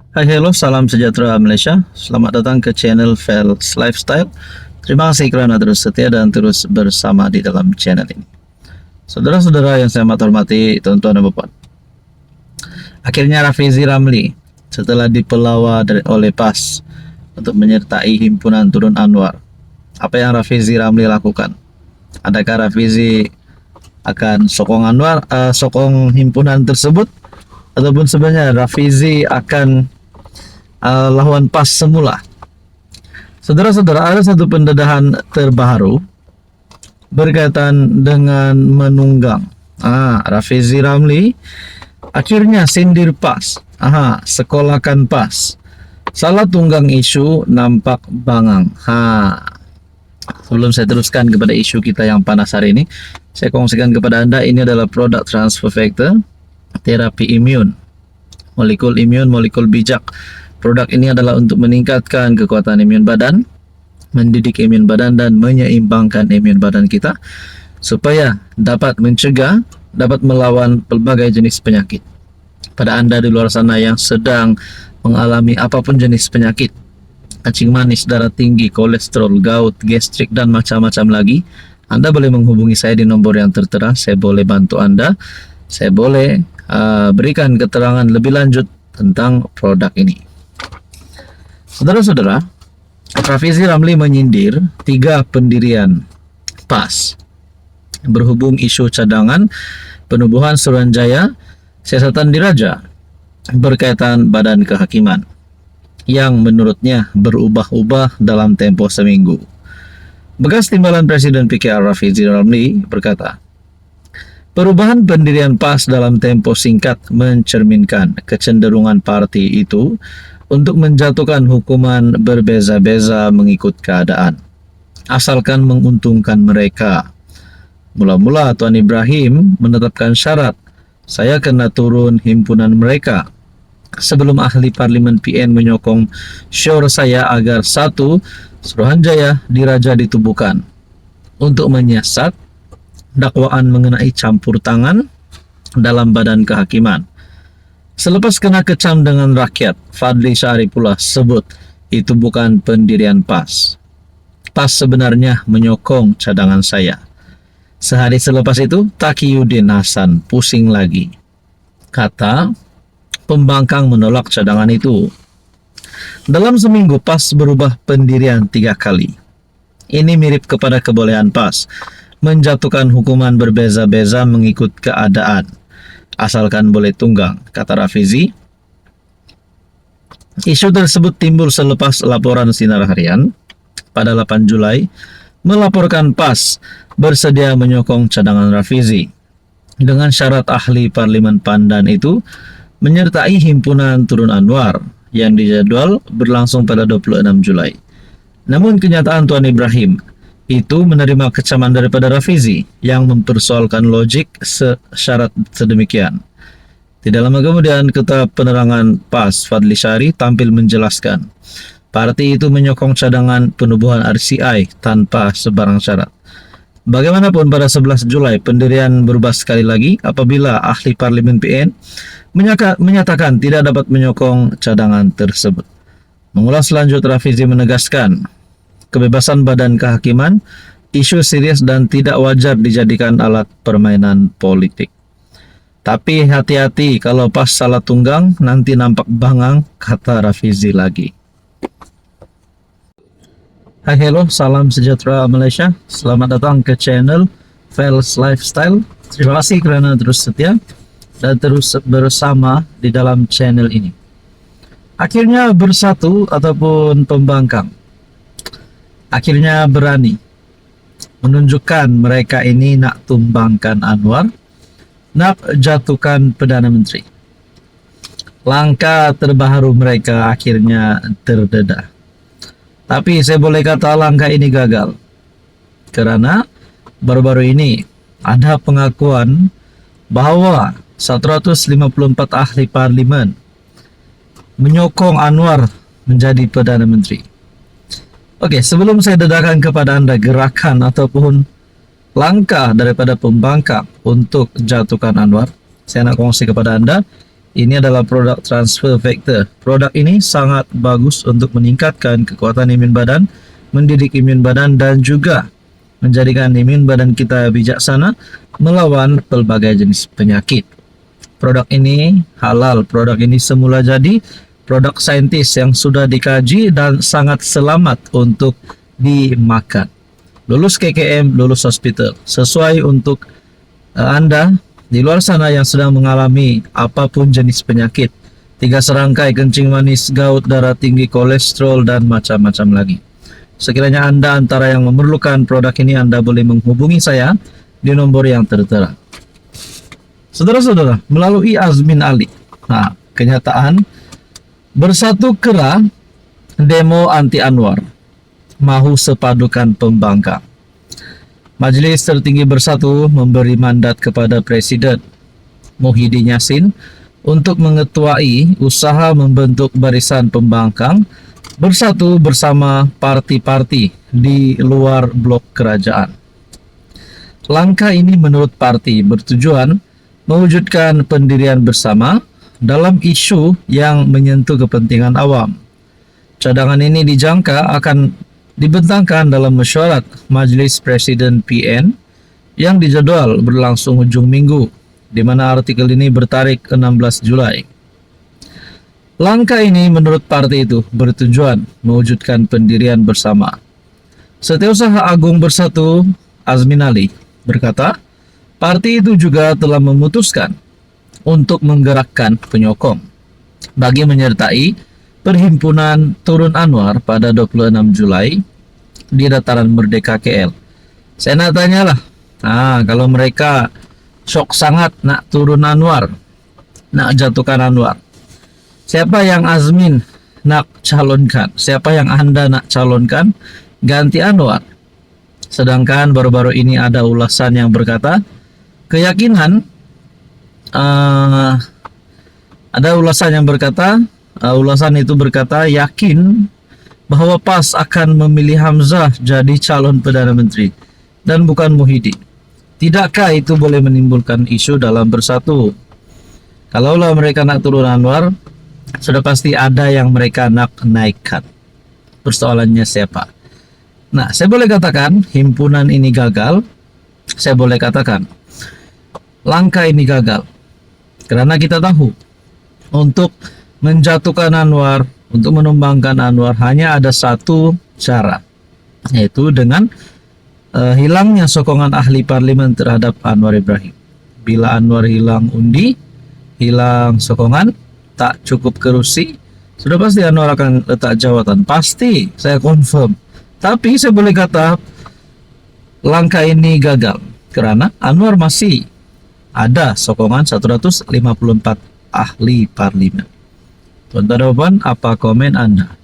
Hai, hello, salam sejahtera Malaysia. Selamat datang ke channel Fels Lifestyle. Terima kasih kerana terus setia dan terus bersama di dalam channel ini. Saudara-saudara yang saya amat hormati, tuan-tuan dan puan. Akhirnya Rafizi Ramli setelah dipelawa oleh PAS untuk menyertai himpunan Turun Anwar. Apa yang Rafizi Ramli lakukan? Adakah Rafizi akan sokong himpunan tersebut, ataupun sebenarnya Rafizi akan lawan PAS semula? Saudara-saudara, ada satu pendedahan terbaru berkaitan dengan menunggang. Rafizi Ramli akhirnya sindir PAS. Sekolahkan PAS. Salah tunggang isu nampak bangang. Sebelum saya teruskan kepada isu kita yang panas hari ini, saya kongsikan kepada Anda, ini adalah produk transfer factor terapi imun, molekul bijak. Produk ini adalah untuk meningkatkan kekuatan imun badan, mendidik imun badan dan menyeimbangkan imun badan kita supaya dapat mencegah, dapat melawan pelbagai jenis penyakit. Pada Anda di luar sana yang sedang mengalami apapun jenis penyakit, kencing manis, darah tinggi, kolesterol, gout, gastrik dan macam-macam lagi, Anda boleh menghubungi saya di nomor yang tertera. Saya boleh bantu Anda, saya boleh berikan keterangan lebih lanjut tentang produk ini. Saudara-saudara, Rafizi Ramli menyindir 3 pendirian PAS berhubung isu cadangan penubuhan Suruhanjaya siasatan diraja berkaitan badan kehakiman yang menurutnya berubah-ubah dalam tempo seminggu. Bekas timbalan Presiden PKR Rafizi Ramli berkata, perubahan pendirian PAS dalam tempo singkat mencerminkan kecenderungan parti itu untuk menjatuhkan hukuman berbeza-beza mengikut keadaan, asalkan menguntungkan mereka. Mula-mula Tuan Ibrahim menetapkan syarat, saya kena turun himpunan mereka, sebelum ahli parlimen PN menyokong syur saya agar 1. Suruhanjaya diraja ditubuhkan untuk menyiasat dakwaan mengenai campur tangan dalam badan kehakiman. Selepas kena kecam dengan rakyat, Fadli Syari pula sebut itu bukan pendirian PAS. PAS sebenarnya menyokong cadangan saya. Sehari selepas itu, Taqiyuddin Hasan pusing lagi. Kata, pembangkang menolak cadangan itu. Dalam seminggu, PAS berubah pendirian 3 kali. Ini mirip kepada kebolehan PAS menjatuhkan hukuman berbeza-beza mengikut keadaan, asalkan boleh tunggang, kata Rafizi. Isu tersebut timbul selepas laporan Sinar Harian pada 8 Julai melaporkan PAS bersedia menyokong cadangan Rafizi dengan syarat ahli parlimen Pandan itu menyertai himpunan Turun Anwar yang dijadwal berlangsung pada 26 Julai. Namun kenyataan Tuan Ibrahim itu menerima kecaman daripada Rafizi yang mempersoalkan logik syarat sedemikian. Tidak lama kemudian, Ketua Penerangan PAS Fadli Syari tampil menjelaskan parti itu menyokong cadangan penubuhan RCI tanpa sebarang syarat. Bagaimanapun pada 11 Julai pendirian berubah sekali lagi apabila ahli parlimen PN menyatakan tidak dapat menyokong cadangan tersebut. Mengulas lanjut, Rafizi menegaskan kebebasan badan kehakiman isu serius dan tidak wajar dijadikan alat permainan politik. Tapi hati-hati kalau PAS salah tunggang nanti nampak bangang, kata Rafizi lagi. Hai, hello, salam sejahtera Malaysia. Selamat datang ke channel Fels Lifestyle. Terima kasih kerana terus setia dan terus bersama di dalam channel ini. Akhirnya bersatu ataupun pembangkang akhirnya berani menunjukkan mereka ini nak tumbangkan Anwar, nak jatuhkan Perdana Menteri. Langkah terbaru mereka akhirnya terdedah. Tapi saya boleh kata langkah ini gagal, kerana baru-baru ini ada pengakuan bahawa 154 ahli parlimen menyokong Anwar menjadi Perdana Menteri. Okey, sebelum saya dedahkan kepada anda gerakan ataupun langkah daripada pembangkang untuk jatuhkan Anwar, saya nak kongsi kepada anda Ini adalah produk transfer factor. Produk ini sangat bagus untuk meningkatkan kekuatan imun badan, mendidik imun badan, dan juga menjadikan imun badan kita bijaksana melawan pelbagai jenis penyakit. Produk ini halal. Produk ini semula jadi produk saintis yang sudah dikaji dan sangat selamat untuk dimakan. Lulus KKM, lulus hospital. Sesuai untuk Anda di luar sana yang sedang mengalami apapun jenis penyakit, 3 serangkai, kencing manis, gout, darah tinggi, kolesterol, dan macam-macam lagi. Sekiranya Anda antara yang memerlukan produk ini, Anda boleh menghubungi saya di nomor yang tertera. Saudara-saudara, melalui Azmin Ali. Nah, kenyataan bersatu kera demo anti Anwar, mahu sepadukan pembangkang. Majelis Tertinggi Bersatu memberi mandat kepada Presiden Muhyiddin Yassin untuk mengetuai usaha membentuk barisan pembangkang bersatu bersama parti-parti di luar blok kerajaan. Langkah ini menurut parti bertujuan mewujudkan pendirian bersama dalam isu yang menyentuh kepentingan awam. Cadangan ini dijangka akan dibentangkan dalam mesyuarat Majelis Presiden PN yang dijadwal berlangsung hujung minggu, di mana artikel ini bertarik 16 Julai. Langkah ini menurut parti itu bertujuan mewujudkan pendirian bersama. Setiausaha Agung Bersatu Azmin Ali berkata, parti itu juga telah memutuskan untuk menggerakkan penyokong bagi menyertai Perhimpunan Turun Anwar pada 26 Julai di Dataran Merdeka KL. Saya nak tanyalah, kalau mereka syok sangat nak turun Anwar, nak jatuhkan Anwar, siapa yang Azmin nak calonkan? Siapa yang Anda nak calonkan ganti Anwar? Sedangkan baru-baru ini ada ulasan yang berkata, keyakinan ada ulasan yang berkata, ulasan itu berkata yakin bahwa PAS akan memilih Hamzah jadi calon Perdana Menteri dan bukan Muhyiddin. Tidakkah itu boleh menimbulkan isu dalam bersatu? Kalaulah mereka nak turun Anwar, sudah pasti ada yang mereka nak naikkan. Persoalannya siapa? Nah, saya boleh katakan himpunan ini gagal. Saya boleh katakan langkah ini gagal karena kita tahu untuk menjatuhkan Anwar, untuk menumbangkan Anwar hanya ada satu cara, yaitu dengan hilangnya sokongan ahli parlimen terhadap Anwar Ibrahim. Bila Anwar hilang undi, hilang sokongan, tak cukup kerusi, sudah pasti Anwar akan letak jawatan. Pasti, saya confirm. Tapi saya boleh kata langkah ini gagal karena Anwar masih ada sokongan 154 ahli parlimen. Tuan-tuan dan puan, apa komen Anda?